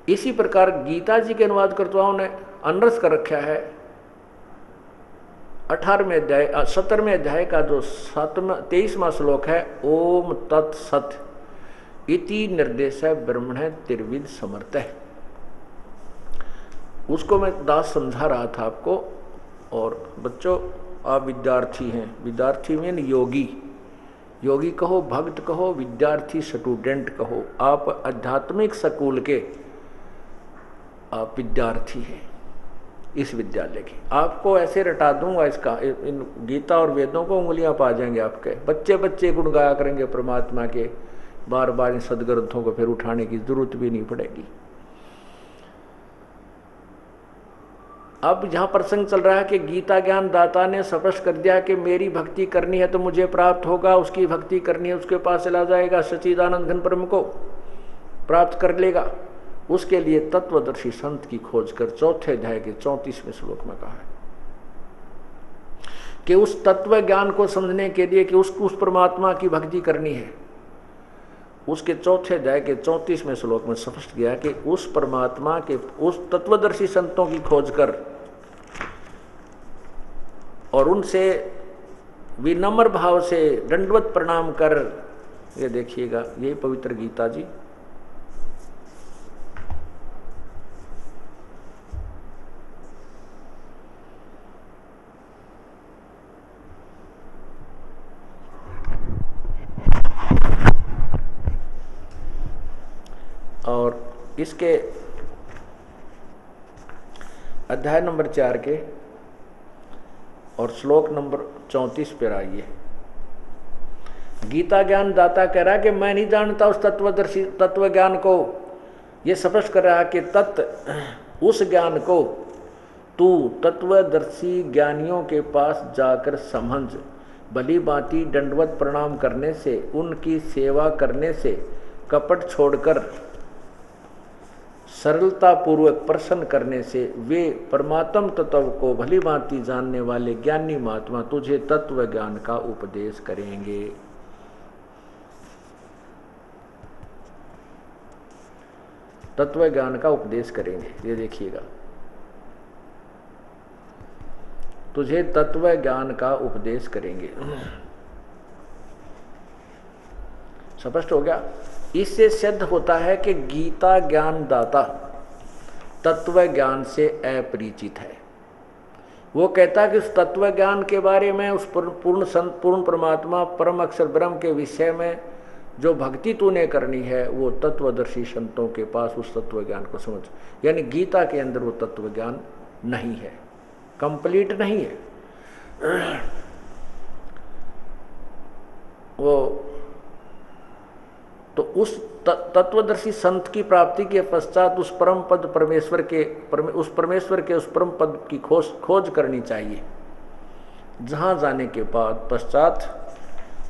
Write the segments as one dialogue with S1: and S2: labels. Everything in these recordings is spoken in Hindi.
S1: इसी प्रकार गीता जी के अनुवादकर्ताओं ने अनरस कर रखा है 17वें अध्याय का जो 23वां श्लोक है, ओम तत्सत इति निर्देश ब्रह्मण तिर्विद समर्थ। उसको मैं दास समझा रहा था आपको। और बच्चों, आप विद्यार्थी हैं, विद्यार्थी में योगी, योगी कहो, भक्त कहो, विद्यार्थी स्टूडेंट कहो, आप आध्यात्मिक स्कूल के आप विद्यार्थी हैं इस विद्यालय के। आपको ऐसे रटा दूंगा इसका, इन गीता और वेदों को उंगलियां पा जाएंगे आपके बच्चे। बच्चे गुण गाया करेंगे परमात्मा के, बार बार इन सदग्रंथों को फिर उठाने की जरूरत भी नहीं पड़ेगी। अब जहां प्रसंग चल रहा है कि गीता ज्ञान दाता ने स्पष्ट कर दिया कि मेरी भक्ति करनी है तो मुझे प्राप्त होगा, उसकी भक्ति करनी है उसके पास चला जाएगा, सच्चिदानंद घन ब्रह्म को प्राप्त कर लेगा। उसके लिए तत्वदर्शी संत की खोज कर 4थे अध्याय के 34वें श्लोक में कहा है कि उस तत्व ज्ञान को समझने के लिए कि उस परमात्मा की भक्ति करनी है, उसके 4थे अध्याय के 34वें श्लोक में स्पष्ट किया कि उस परमात्मा के उस तत्वदर्शी संतों की खोज कर और उनसे विनम्र भाव से दंडवत प्रणाम कर, ये देखिएगा यही पवित्र गीता जी। और इसके अध्याय नंबर 4 के और श्लोक नंबर 34 पर आइए। गीता ज्ञान दाता कह रहा है कि मैं नहीं जानता उस तत्वदर्शी तत्व ज्ञान को। ये स्पष्ट कर रहा है कि उस ज्ञान को तू तत्वदर्शी ज्ञानियों के पास जाकर समझ, भली भांति दंडवत प्रणाम करने से, उनकी सेवा करने से, कपट छोड़कर सरलता पूर्वक प्रसन्न करने से वे परमात्म तत्व को भली भांति जानने वाले ज्ञानी महात्मा तुझे तत्व ज्ञान का उपदेश करेंगे। तत्व ज्ञान का उपदेश करेंगे, ये देखिएगा, तुझे तत्व ज्ञान का उपदेश करेंगे। स्पष्ट हो गया। इससे सिद्ध होता है कि गीता ज्ञान दाता तत्व ज्ञान से अपरिचित है। वो कहता है कि उस तत्व ज्ञान के बारे में, उस पूर्ण परमात्मा परम अक्षर ब्रह्म के विषय में जो भक्ति तूने करनी है वो तत्वदर्शी संतों के पास उस तत्व ज्ञान को समझ। यानी गीता के अंदर वो तत्व ज्ञान नहीं है, कंप्लीट नहीं है। वो तो उस तत्वदर्शी संत की प्राप्ति के पश्चात उस परम पद परमेश्वर के उस परम पद की खोज करनी चाहिए, जहां जाने के बाद पश्चात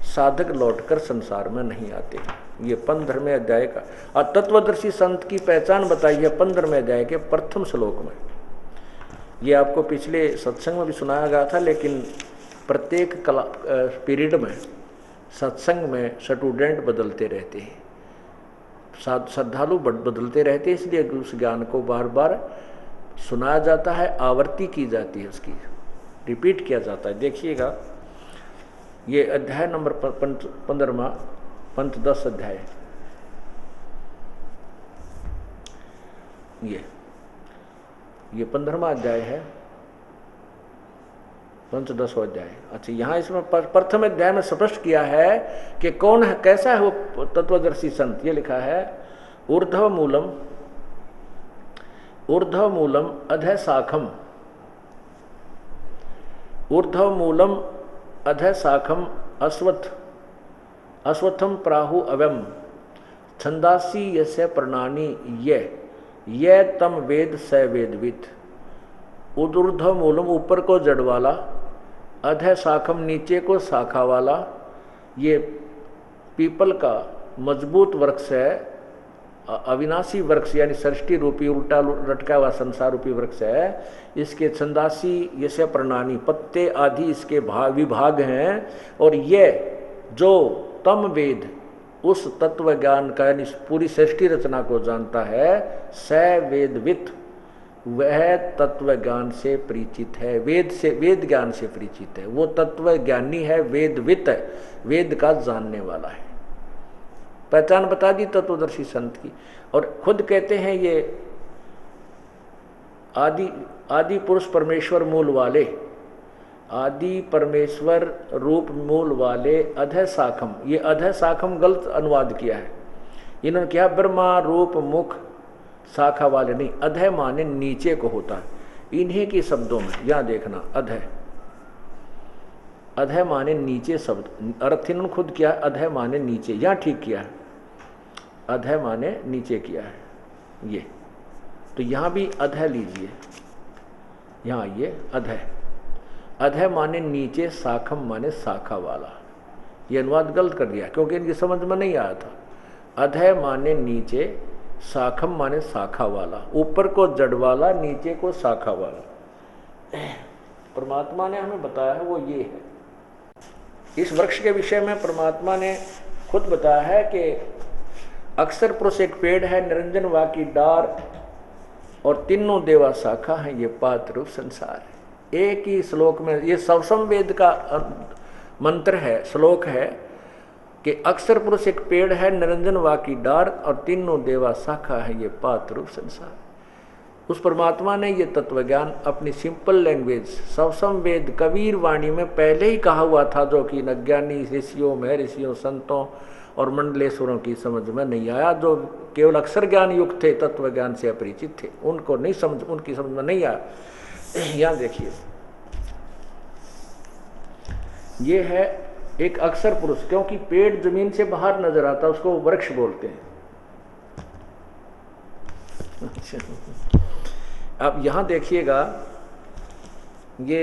S1: साधक लौटकर संसार में नहीं आते। ये 15वें अध्याय का और तत्वदर्शी संत की पहचान बताई है 15वें अध्याय के प्रथम श्लोक में। ये आपको पिछले सत्संग में भी सुनाया गया था, लेकिन प्रत्येक पीरियड में सत्संग में स्टूडेंट बदलते रहते हैं, श्रद्धालु बदलते रहते हैं, इसलिए उस ज्ञान को बार बार सुनाया जाता है, आवृत्ति की जाती है, उसकी रिपीट किया जाता है। देखिएगा ये अध्याय नंबर 15वां पंचदश अध्याय, ये 15वां अध्याय है, पंचदशवां अध्याय। अच्छा, यहाँ इसमें प्रथम अध्याय में स्पष्ट किया है कि कौन है, कैसा है वो तत्वदर्शी संत। ये लिखा है ऊर्ध्व मूलम अधः शाखम, ऊर्ध्व मूलम अधः शाखम अश्वत्थम प्राहु अव्यम छंदासी यस्य प्रणानी ये तम वेद स वेदवित। ऊर्ध्व मूलम ऊपर को जड़ वाला, अधः शाखम नीचे को शाखा वाला, ये पीपल का मजबूत वृक्ष है, अविनाशी वृक्ष यानी सृष्टि रूपी उल्टा लटका हुआ संसार रूपी वृक्ष है। इसके छंदासी यस्य प्रणानी पत्ते आदि इसके विभाग हैं। और ये जो तम वेद उस तत्व ज्ञान का यानी पूरी सृष्टि रचना को जानता है, स वेदवित, वह तत्व ज्ञान से परिचित है, वेद से, वेद ज्ञान से परिचित है, वो तत्व ज्ञानी है, वेदवित है, वेद का जानने वाला है। पहचान बता दी तत्वदर्शी संत की। और खुद कहते हैं ये आदि पुरुष परमेश्वर मूल वाले, आदि परमेश्वर रूप मूल वाले अधः शाखम, ये अधः शाखम गलत अनुवाद किया है इन्होंने, क्या ब्रह्मा रूप मुख शाखा वाले नहीं, अधः माने नीचे को होता है इन्हीं के शब्दों में। यहां देखना अधः, अधः माने नीचे शब्द, अर्थ इन्होंने खुद किया है अधः माने नीचे, यहां ठीक किया है अधः माने नीचे किया है ये, तो यहां भी अधः लीजिए, यहां ये अधः, अधः माने नीचे, शाखम माने शाखा वाला, ये अनुवाद गलत कर दिया क्योंकि इनकी समझ में नहीं आया था। अधः माने नीचे, शाखम माने शाखा वाला, ऊपर को जड़ वाला, नीचे को शाखा वाला। परमात्मा ने हमें बताया है वो ये है। इस वृक्ष के विषय में परमात्मा ने खुद बताया है कि अक्षर पुरुष एक पेड़ है, निरंजन वा की डार और तीनों देवा शाखा है, ये पात्र रूप संसार है। एक ही श्लोक में ये सवसम वेद का मंत्र है, श्लोक है कि अक्षर पुरुष एक पेड़ है, निरंजन वा की डार और तीनों देवा शाखा है, ये पात्र रूप संसार। उस परमात्मा ने ये तत्व ज्ञान अपनी सिंपल लैंग्वेज सवसम वेद कबीर वाणी में पहले ही कहा हुआ था, जो कि अज्ञानी ऋषियों, महर्षियों, संतों और मंडलेश्वरों की समझ में नहीं आया, जो केवल अक्षर ज्ञान युक्त थे, तत्व ज्ञान से अपरिचित थे, उनको नहीं समझ, उनकी समझ में नहीं आया। यहां देखिए ये है एक अक्षर पुरुष, क्योंकि पेड़ जमीन से बाहर नजर आता उसको वृक्ष बोलते हैं। अब यहां देखिएगा ये